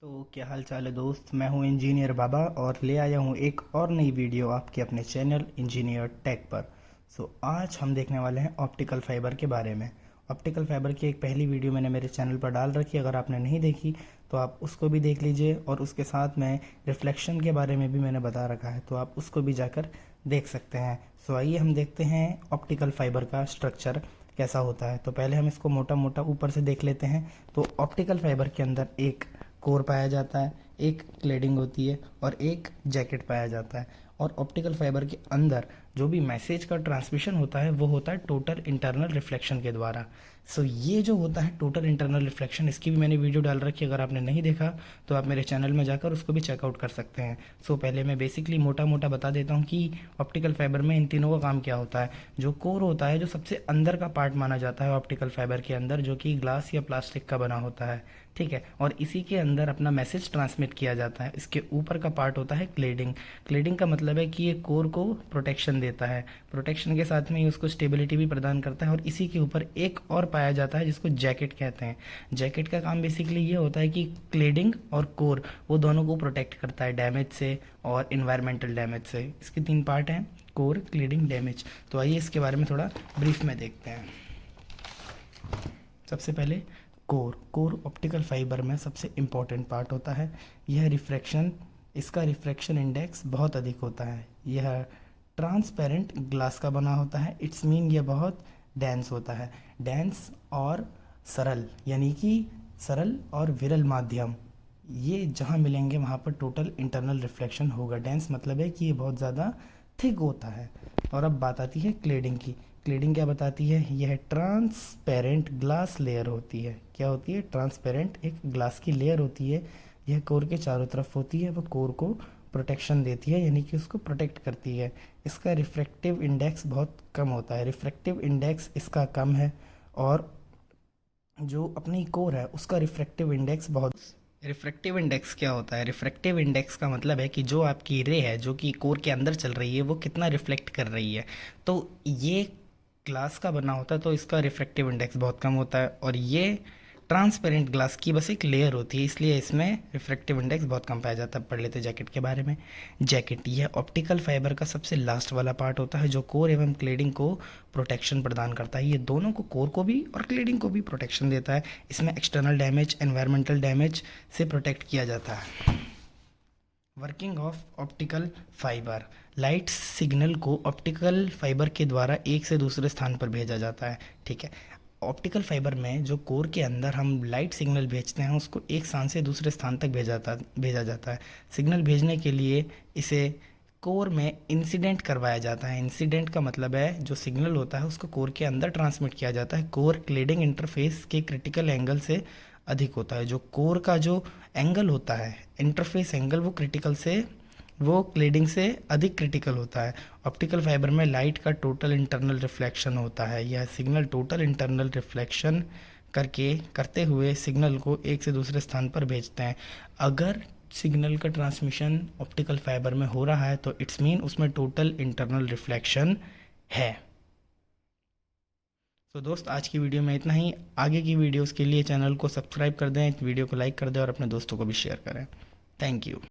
तो क्या हाल चाल है दोस्त। मैं हूं इंजीनियर बाबा और ले आया हूं एक और नई वीडियो आपके अपने चैनल इंजीनियर टेक पर। आज हम देखने वाले हैं ऑप्टिकल फाइबर के बारे में। ऑप्टिकल फाइबर की एक पहली वीडियो मैंने मेरे चैनल पर डाल रखी है, अगर आपने नहीं देखी तो आप उसको भी देख लीजिए। और उसके साथ में रिफ्लेक्शन के बारे में भी मैंने बता रखा है, तो आप उसको भी जाकर देख सकते हैं। आइए हम देखते हैं ऑप्टिकल फाइबर का स्ट्रक्चर कैसा होता है। तो पहले हम इसको मोटा मोटा ऊपर से देख लेते हैं। तो ऑप्टिकल फाइबर के अंदर एक कोर पाया जाता है, एक क्लेडिंग होती है और एक जैकेट पाया जाता है। और ऑप्टिकल फाइबर के अंदर जो भी मैसेज का ट्रांसमिशन होता है वो होता है टोटल इंटरनल रिफ्लेक्शन के द्वारा। ये जो होता है टोटल इंटरनल रिफ्लेक्शन, इसकी भी मैंने वीडियो डाल रखी है, अगर आपने नहीं देखा तो आप मेरे चैनल में जाकर उसको भी चेकआउट कर सकते हैं। पहले मैं बेसिकली मोटा मोटा बता देता हूँ कि ऑप्टिकल फाइबर में इन तीनों का काम क्या होता है। जो कोर होता है, जो सबसे अंदर का पार्ट माना जाता है ऑप्टिकल फाइबर के अंदर, जो कि ग्लास या प्लास्टिक का बना होता है, ठीक है। और इसी के अंदर अपना मैसेज ट्रांसमिट किया जाता है। इसके ऊपर का पार्ट होता है क्लेडिंग। क्लेडिंग का मतलब है कि ये कोर को प्रोटेक्शन देता है, प्रोटेक्शन के साथ में ये उसको स्टेबिलिटी भी प्रदान करता है। और इसी के ऊपर एक और पाया जाता है जिसको जैकेट कहते हैं। जैकेट का काम बेसिकली ये होता है कि क्लेडिंग और कोर वो दोनों को प्रोटेक्ट करता है डैमेज से और इन्वायरमेंटल डैमेज से। इसके तीन पार्ट हैं, कोर, क्लेडिंग, डैमेज। तो आइए इसके बारे में थोड़ा ब्रीफ में देखते हैं। सबसे पहले कोर ऑप्टिकल फाइबर में सबसे इम्पॉर्टेंट पार्ट होता है। यह रिफ्रैक्शन, इसका रिफ्रैक्शन इंडेक्स बहुत अधिक होता है। यह ट्रांसपेरेंट ग्लास का बना होता है। इट्स मीन यह बहुत डेंस होता है। डेंस और सरल, यानी कि सरल और विरल माध्यम, ये जहाँ मिलेंगे वहाँ पर टोटल इंटरनल रिफ्लेक्शन होगा। डेंस मतलब है कि ये बहुत ज़्यादा थिक होता है। और अब बात आती है क्लेडिंग की। क्लेडिंग क्या बताती है? यह ट्रांसपेरेंट ग्लास लेयर होती है। क्या होती है? ट्रांसपेरेंट एक ग्लास की लेयर होती है। यह कोर के चारों तरफ होती है। वह कोर को प्रोटेक्शन देती है, यानी कि उसको प्रोटेक्ट करती है। इसका रिफ्रैक्टिव इंडेक्स बहुत कम होता है। रिफ्रैक्टिव इंडेक्स इसका कम है। और जो अपनी कोर है उसका रिफ्रैक्टिव इंडेक्स बहुत। रिफ्रैक्टिव इंडेक्स क्या होता है? रिफ्रैक्टिव इंडेक्स का मतलब है कि जो आपकी रे है, जो कि कोर के अंदर चल रही है, वो कितना रिफ्लेक्ट कर रही है। तो ये ग्लास का बना होता है तो इसका रिफ्रैक्टिव इंडेक्स बहुत कम होता है। और ये ट्रांसपेरेंट ग्लास की बस एक लेयर होती है, इसलिए इसमें रिफ्रैक्टिव इंडेक्स बहुत कम पाया जाता है। पढ़ लेते जैकेट के बारे में। जैकेट यह ऑप्टिकल फाइबर का सबसे लास्ट वाला पार्ट होता है, जो कोर एवं क्लेडिंग को प्रोटेक्शन प्रदान करता है। ये दोनों को, कोर को भी और क्लेडिंग को भी प्रोटेक्शन देता है। इसमें एक्सटर्नल डैमेज, एनवायरमेंटल डैमेज से प्रोटेक्ट किया जाता है। Working of optical fibre, light signal को ऑप्टिकल फाइबर के द्वारा एक से दूसरे स्थान पर भेजा जाता है, ठीक है। ऑप्टिकल फाइबर में जो कोर के अंदर हम लाइट सिग्नल भेजते हैं, उसको एक स्थान से दूसरे स्थान तक भेजा जाता है। सिग्नल भेजने के लिए इसे कोर में इंसिडेंट करवाया जाता है। इंसिडेंट का मतलब है जो सिग्नल होता है उसको कोर के अंदर ट्रांसमिट किया जाता है। कोर क्लेडिंग इंटरफेस के क्रिटिकल एंगल से अधिक होता है। जो कोर का जो एंगल होता है, इंटरफेस एंगल, वो क्रिटिकल से, वो क्लेडिंग से अधिक क्रिटिकल होता है। ऑप्टिकल फाइबर में लाइट का टोटल इंटरनल रिफ्लेक्शन होता है। यह सिग्नल टोटल इंटरनल रिफ्लेक्शन करते हुए सिग्नल को एक से दूसरे स्थान पर भेजते हैं। अगर सिग्नल का ट्रांसमिशन ऑप्टिकल फाइबर में हो रहा है तो इट्स मीन उसमें टोटल इंटरनल रिफ्लेक्शन है। दोस्त, आज की वीडियो में इतना ही। आगे की वीडियोस के लिए चैनल को सब्सक्राइब कर दें, वीडियो को लाइक कर दें और अपने दोस्तों को भी शेयर करें। Thank you.